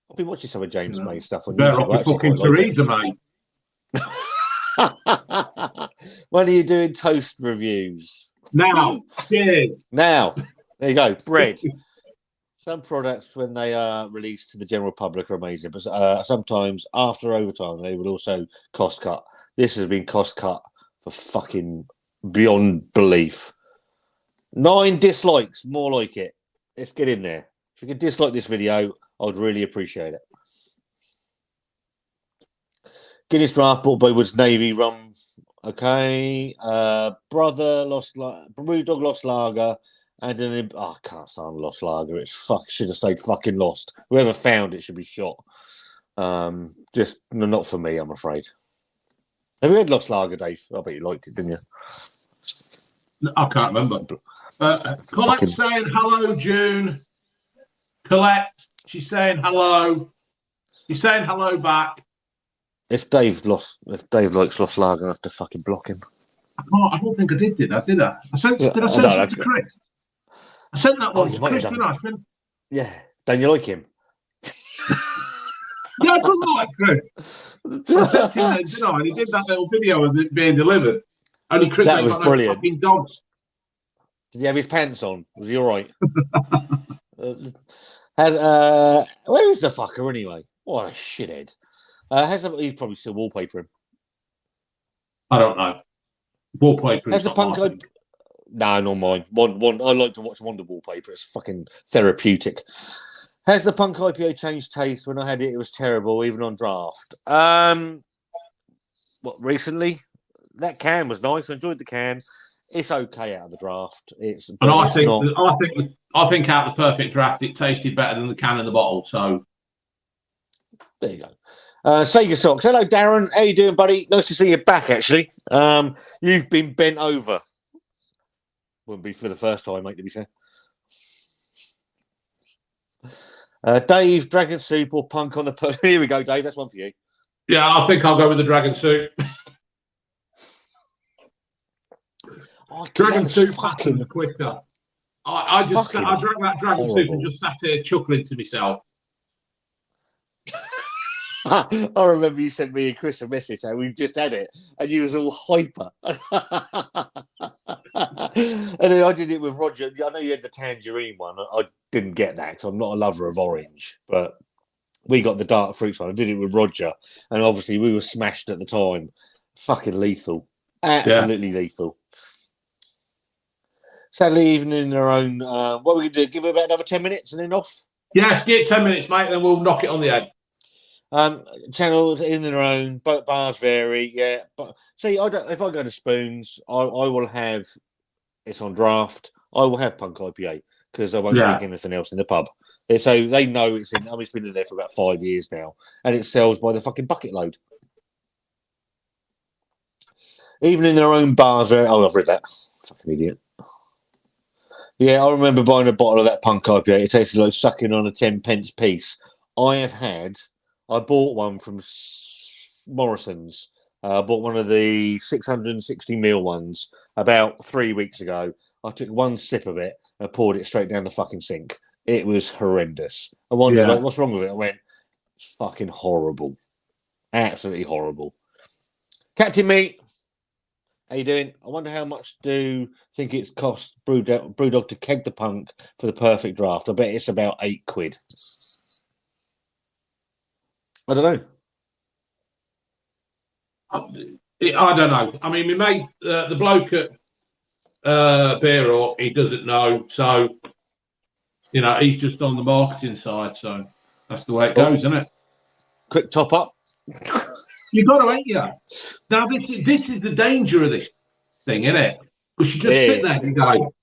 Speaker 2: I've been watching some of James May's stuff on YouTube.
Speaker 1: Better fucking Theresa May.
Speaker 2: When are you doing toast reviews?
Speaker 1: Now. Cheers.
Speaker 2: Now. There you go. Bread. Some products, when they are released to the general public, are amazing, but sometimes after overtime, they will also cost cut. This has been cost cut for fucking beyond belief. 9 dislikes, more like it. Let's get in there. If you could dislike this video, I'd really appreciate it. Guinness Draft bought by Woods Navy rum. Okay. BrewDog Lost Lager. And then I can't stand Lost Lager. It's should have stayed fucking lost. Whoever found it should be shot. Just not for me, I'm afraid. Have you had Lost Lager, Dave? I bet you liked it, didn't you?
Speaker 1: I can't remember. Colette's saying hello, June. Colette, she's saying hello. She's saying hello back.
Speaker 2: If Dave likes Lost Lager, I have to fucking block him.
Speaker 1: I don't think I did I? Did I send it to Chris? I sent that one to Chris, didn't I?
Speaker 2: Yeah. Don't you like him?
Speaker 1: Yeah, I don't like Chris. I sent him then, didn't I? And he did that little video of it being delivered. Only Chris
Speaker 2: that was brilliant.
Speaker 1: Fucking dogs.
Speaker 2: Did he have his pants on? Was he all right? Where is the fucker anyway? What a shithead. He's probably still wallpapering.
Speaker 1: I don't know. Wallpaper.
Speaker 2: Has the punk? No, not mine. One. I like to watch Wonder Wallpaper. It's fucking therapeutic. Has the Punk IPA changed taste? When I had it, it was terrible, even on draft. What recently? That can was nice. I enjoyed the can. It's okay out of the draft.
Speaker 1: I think out of the perfect draft, it tasted better than the can in the bottle. So
Speaker 2: there you go. Sega Socks. Hello, Darren. How you doing, buddy? Nice to see you back, actually. You've been bent over. Wouldn't be for the first time, mate, to be fair. Dave, Dragon Soup or Punk on the... Here we go, Dave. That's one for you.
Speaker 1: Yeah, I think I'll go with the Dragon Soup. Dragon Soup fucking quicker. I drank that Dragon Soup and just sat here chuckling to myself.
Speaker 2: I remember you sent me and Chris a message and we've just had it and you was all hyper. And then I did it with Roger. I know you had the tangerine one. I didn't get that because I'm not a lover of orange, but we got the dark fruits one. I did it with Roger and obviously we were smashed at the time. Fucking lethal. Absolutely lethal. Sadly, even in their own, what are we going to do? Give it about another 10 minutes and then off?
Speaker 1: Yes, get 10 minutes, mate, then we'll knock it on the head.
Speaker 2: Channels in their own, but bars vary, yeah. But see, if I go to Spoons, I will have it's on draft. I will have Punk IPA because I won't drink anything else in the pub. So they know it's in. It's been in there for about 5 years now, and it sells by the fucking bucket load. Even in their own bars, oh, I've read that. Fucking idiot. Yeah, I remember buying a bottle of that Punk IPA. It tasted like sucking on a 10p piece. I bought one from Morrison's. I bought one of the 660ml ones about 3 weeks ago. I took one sip of it and poured it straight down the fucking sink. It was horrendous. I wondered, like, what's wrong with it? I went, it's fucking horrible. Absolutely horrible. Captain Meat, how you doing? I wonder how much do you think it's cost Brewdog to keg the Punk for the perfect draft? I bet it's about £8. I don't know.
Speaker 1: I don't know. I mean, we made the bloke at Beer Hall, he doesn't know. So, you know, he's just on the marketing side. So that's the way it goes, isn't it?
Speaker 2: Quick top up.
Speaker 1: You got to, ain't you? Now, this is the danger of this thing, isn't it? Because you just sit there and go.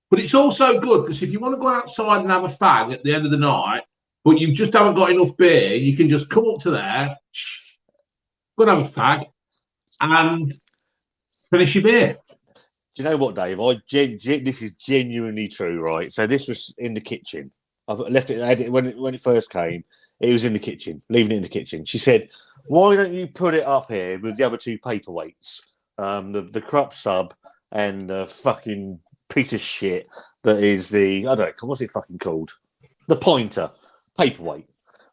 Speaker 1: But it's also good because if you want to go outside and have a fag at the end of the night, but you just haven't got enough beer, you can just come up to there, go and have a fag, and finish your beer.
Speaker 2: Do you know what, Dave? This is genuinely true, right? So this was in the kitchen. I left it when it first came. It was in the kitchen, leaving it in the kitchen. She said, "Why don't you put it up here with the other two paperweights, the Krupp sub and the fucking piece of shit that is the I don't know what's it fucking called, the pointer." Paperweight,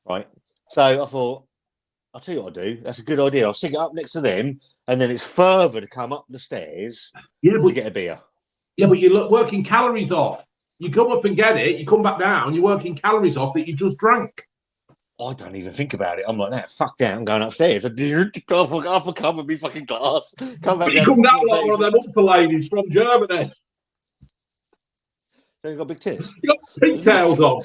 Speaker 2: right? So I thought, I'll tell you what I'll do. That's a good idea. I'll stick it up next to them, and then it's further to come up the stairs to get a beer. Yeah,
Speaker 1: but you're working calories off. You come up and get it, you come back down, you're working calories off that you just drank.
Speaker 2: I don't even think about it. I'm like that. Fuck that. I'm going upstairs. I'll come with me fucking glass. Come back down.
Speaker 1: You come down like one of them upper ladies from Germany.
Speaker 2: You got big tits.
Speaker 1: You got pigtails on.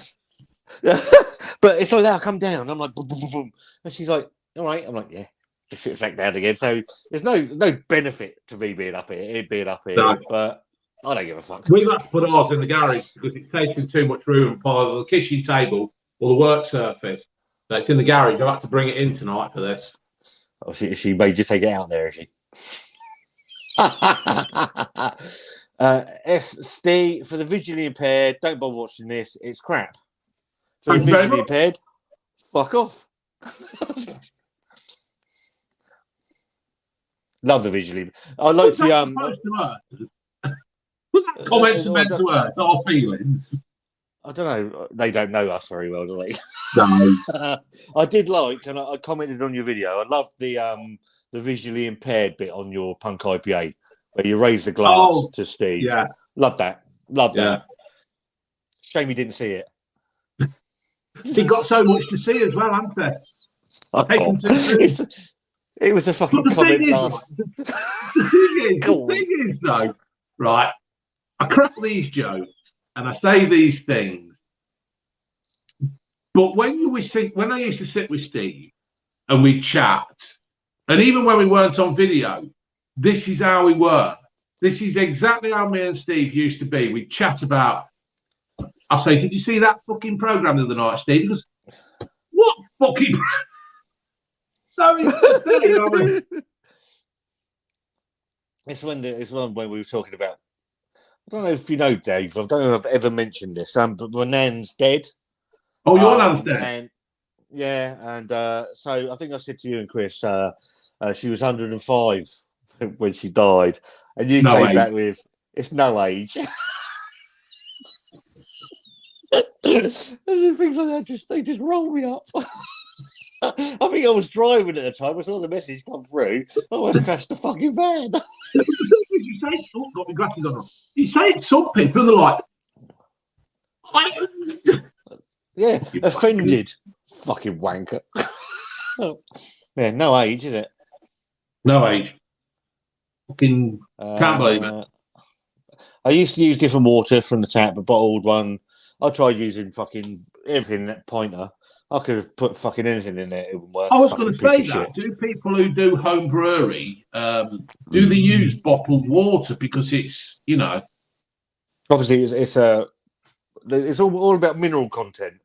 Speaker 2: But it's like that. I come down. I'm like, boom, boom, boom, boom. And she's like, all right. I'm like, yeah. It sits back down again. So there's no benefit to me being up here. No. But I don't give a fuck.
Speaker 1: We've had to put ours in the garage because it's taking too much room for the kitchen table or the work surface. So it's in the garage. I have to bring it in tonight for this.
Speaker 2: Oh, she made you take it out there, is she? Steve, for the visually impaired, don't bother watching this. It's crap. For the visually impaired, fuck off. Love the visually. I like the
Speaker 1: What's that comment meant to us? Our feelings.
Speaker 2: I don't know. They don't know us very well, do they?
Speaker 1: No.
Speaker 2: I did like, and I commented on your video. I loved the visually impaired bit on your Punk IPA where you raise the glass to Steve.
Speaker 1: Yeah,
Speaker 2: love that. Love that. Shame you didn't see it.
Speaker 1: He got so much to see as well, hasn't he?
Speaker 2: It was the fucking comment last.
Speaker 1: The thing is, though, right? I crack these jokes and I say these things, but when I used to sit with Steve and we'd chat, and even when we weren't on video, this is how we were. This is exactly how me and Steve used to be. We'd chat about. I say, did you see that fucking program the other night, Steve? He goes, what fucking? So you know what I mean?
Speaker 2: It's when we were talking about. I don't know if you know, Dave. I don't know if I've ever mentioned this. But my nan's dead.
Speaker 1: Oh, your nan's dead.
Speaker 2: And so I think I said to you and Chris, she was 105 when she died, and you came back with it's no age. Things like that they just roll me up. I think I was driving at the time. I saw the message come through. I almost crashed the fucking van.
Speaker 1: You say got my glasses on. You say it's some people are like,
Speaker 2: yeah, offended, fucking wanker. Yeah, no age, is it?
Speaker 1: No age. Fucking can't believe it.
Speaker 2: I used to use different water from the tap, a bottled one. I tried using fucking everything in that pointer. I could have put fucking anything in there. It wouldn't work.
Speaker 1: I was going to say that. Do people who do home brewery, do they use bottled water? Because it's, you know.
Speaker 2: Obviously, it's all about mineral content.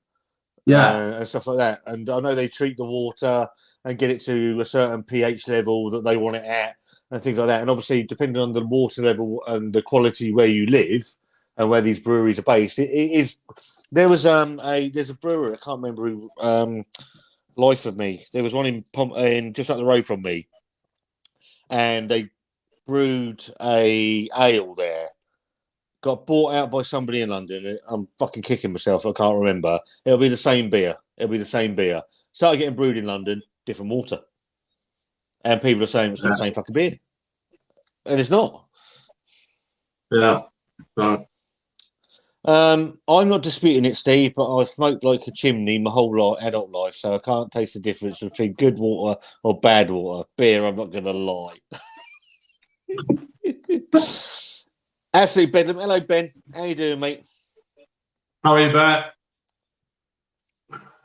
Speaker 1: Yeah.
Speaker 2: And stuff like that. And I know they treat the water and get it to a certain pH level that they want it at and things like that. And obviously, depending on the water level and the quality where you live and where these breweries are based, it is. There's a brewer, I can't remember who, life of me. There was one in just up the road from me, and they brewed a ale there. Got bought out by somebody in London. I'm fucking kicking myself. I can't remember. It'll be the same beer. Started getting brewed in London, different water, and people are saying it's the same fucking beer, and it's not.
Speaker 1: Yeah. No.
Speaker 2: I'm not disputing it, Steve, but I've smoked like a chimney my whole adult life, so I can't taste the difference between good water or bad water. Beer, I'm not going to lie. Absolutely, Bedlam. Hello, Ben. How you doing, mate?
Speaker 1: How are you, back?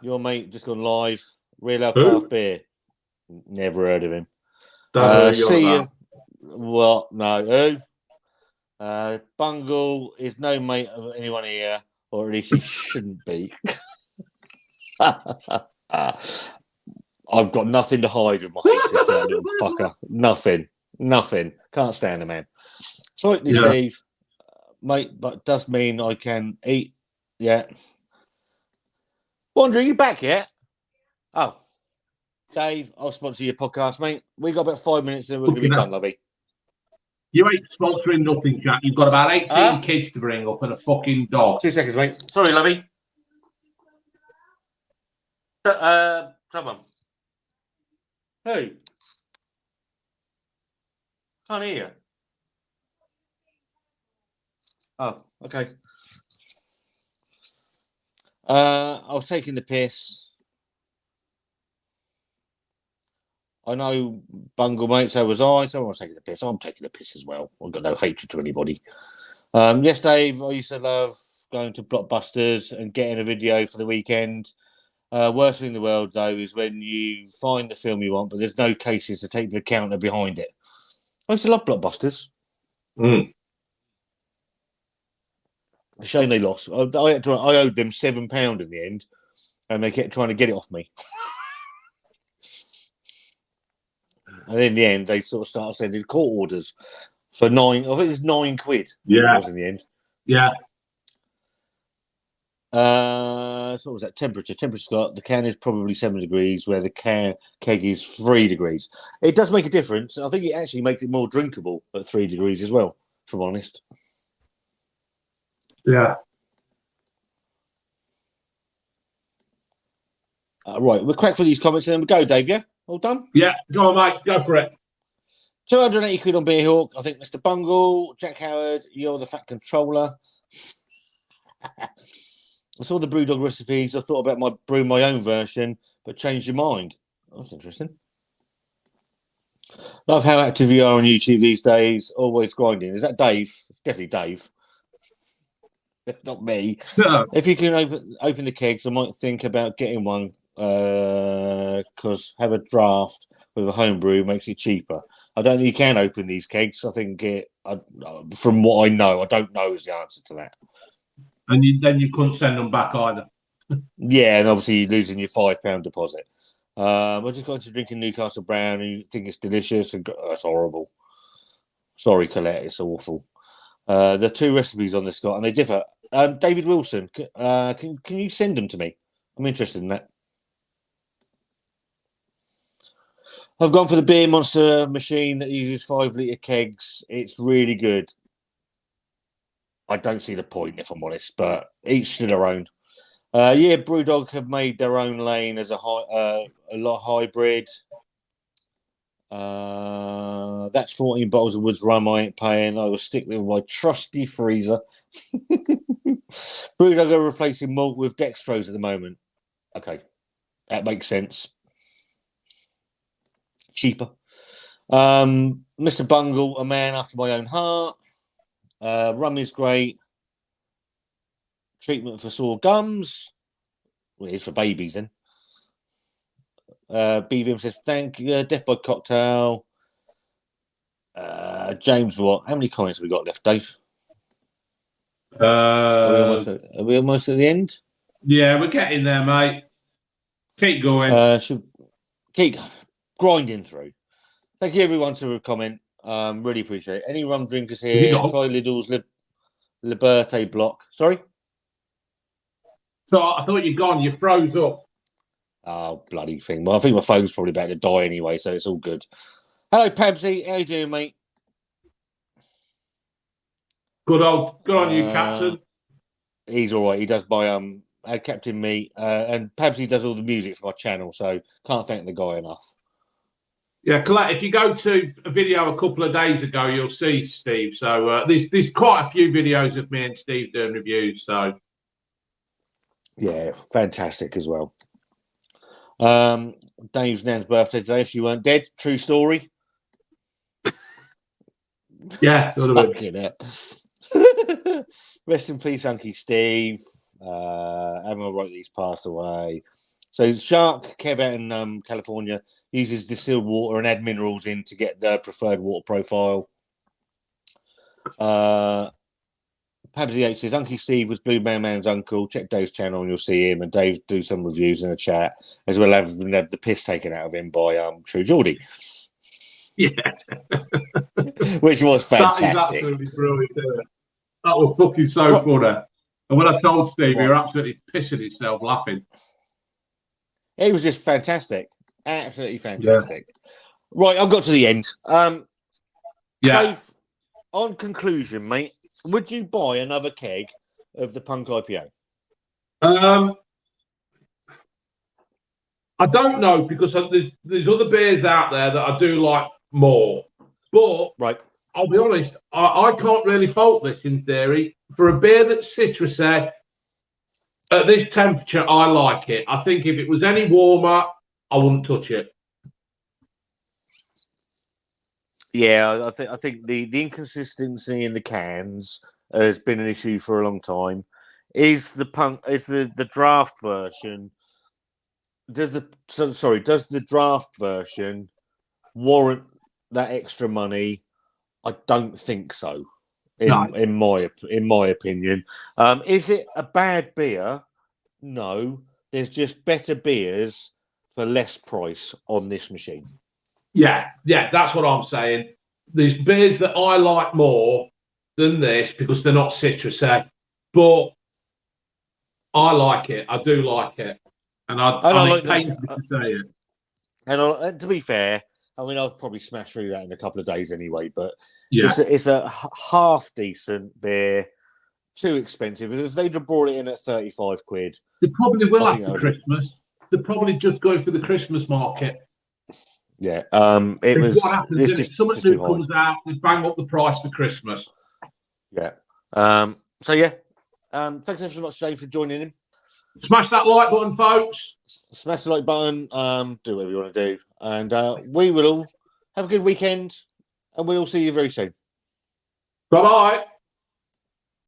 Speaker 2: Your mate just gone live. Real Ale Craft Beer. Never heard of him.
Speaker 1: See you.
Speaker 2: Well, no. Who? Bungle is no mate of anyone here, or at least he shouldn't be. I've got nothing to hide with my hatred for that little fucker. Nothing. Can't stand the man. Slightly, Steve, mate, but does mean I can eat. Yeah. Wander, are you back yet? Oh, Dave, I'll sponsor your podcast, mate. We got about 5 minutes and we're going to be done, lovey.
Speaker 1: You ain't sponsoring nothing, Jack. You've got about 18 kids to bring up and a fucking dog.
Speaker 2: 2 seconds, mate. Sorry, lovey. Come on. Who? Can't hear you. Oh, okay. I was taking the piss. I know Bungle, mate, so was I. So I was taking the piss. I'm taking the piss as well. I've got no hatred to anybody. Yes, Dave, I used to love going to Blockbusters and getting a video for the weekend. Worst thing in the world, though, is when you find the film you want, but there's no cases to take the counter behind it. I used to love Blockbusters.
Speaker 1: Mm.
Speaker 2: A shame they lost. I owed them £7 in the end, and they kept trying to get it off me. And in the end, they sort of started sending court orders for £9. I think it was £9.
Speaker 1: Yeah,
Speaker 2: it was in the end.
Speaker 1: Yeah.
Speaker 2: So what was that? Temperature, Scott. The can is probably 7 degrees, where the keg is 3 degrees. It does make a difference. I think it actually makes it more drinkable at 3 degrees as well, if I'm honest.
Speaker 1: Yeah.
Speaker 2: Right, we'll crack through these comments and then we go, Dave, yeah? All done?
Speaker 1: Yeah, go on, mate. Go for it.
Speaker 2: 280 quid on Beer Hawk. I think Mr. Bungle, Jack Howard, you're the fat controller. I saw the BrewDog recipes. I thought about brewing my own version, but changed your mind. That's interesting. Love how active you are on YouTube these days. Always grinding. Is that Dave? It's definitely Dave. Not me.
Speaker 1: No.
Speaker 2: If you can open the kegs, I might think about getting one because have a draft with a homebrew makes it cheaper. I don't think you can open these kegs. I think from what I know, I don't know is the answer to that.
Speaker 1: And then you couldn't send them back either.
Speaker 2: Yeah, and obviously you're losing your £5 deposit. I just got into drinking Newcastle Brown and you think it's delicious and it's horrible. Sorry, Colette, it's awful. There are 2 recipes on this, Scott, and they differ. David Wilson, can you send them to me? I'm interested in that. I've gone for the Beer Monster machine that uses 5-litre kegs. It's really good. I don't see the point, if I'm honest, but each to their own. BrewDog have made their own lane as a lot hybrid. That's 14 bottles of Woods rum I ain't paying. I will stick with my trusty freezer. BrewDog are replacing malt with dextrose at the moment. Okay, that makes sense. Cheaper. Mr. Bungle, a man after my own heart. Rum is great. Treatment for sore gums. Well, it's for babies then. BVM says thank you. Death by Cocktail. James, what? How many comments have we got left, Dave? Are we almost at the end?
Speaker 1: Yeah, we're getting there, mate. Keep going.
Speaker 2: Should keep grinding through. Thank you, everyone, to comment. Really appreciate it. Any rum drinkers here? Try Lidl's Liberté Block. Sorry?
Speaker 1: So I thought you'd gone. You froze up.
Speaker 2: Oh, bloody thing. Well, I think my phone's probably about to die anyway, so it's all good. Hello, Pabsy. How you doing, mate?
Speaker 1: Good on you, Captain.
Speaker 2: He's all right. He does my Captain Me, and Pabsy does all the music for my channel, so can't thank the guy enough.
Speaker 1: Yeah, Colette, if you go to a video a couple of days ago, you'll see Steve. So there's quite a few videos of me and Steve doing reviews. So
Speaker 2: yeah, fantastic as well. Dave's nan's birthday today. If you weren't dead, true story.
Speaker 1: Yeah, fucking
Speaker 2: it. Rest in peace, Unky Steve. Admiral Wrightley's passed away. So Shark Kev out in California uses distilled water and add minerals in to get the preferred water profile. Pabsy H says Unky Steve was Blue Man's uncle. Check Dave's channel and you'll see him. And Dave do some reviews in the chat, as well as have the piss taken out of him by True Geordie.
Speaker 1: Yeah.
Speaker 2: Which was fantastic.
Speaker 1: That is absolutely brilliant. That was fucking so funny. And when I told Steve, he was absolutely pissing himself laughing.
Speaker 2: It was just fantastic. Absolutely fantastic. Yeah. Right, I've got to the end. Dave, on conclusion, mate, would you buy another keg of the Punk IPA?
Speaker 1: I don't know, because there's other beers out there that I do like more. But I'll be honest, I can't really fault this in theory. For a beer that's citrusy, at this temperature, I like it. I think if it was any warmer, I wouldn't touch it.
Speaker 2: Yeah, I think the inconsistency in the cans has been an issue for a long time. Is the draft version? Does the draft version warrant that extra money? I don't think so. In my opinion, is it a bad beer? No, there's just better beers for less price on this machine.
Speaker 1: Yeah, that's what I'm saying. There's beers that I like more than this because they're not citrusy, but I like it. I do like it, and I'm like painful to say it.
Speaker 2: And to be fair, I mean, I'll probably smash through that in a couple of days anyway. But it's a half decent beer. Too expensive. If they'd have brought it in at 35 quid,
Speaker 1: they probably will after Christmas. They're probably just going for the Christmas market.
Speaker 2: Yeah, it was.
Speaker 1: What happens is something new comes out, they bang up the price for Christmas.
Speaker 2: Yeah. So yeah. Thanks ever so much, Dave, for joining in.
Speaker 1: Smash that like button, folks.
Speaker 2: Smash the like button. Do whatever you want to do, and we will all have a good weekend, and we'll see you very soon.
Speaker 1: Bye bye.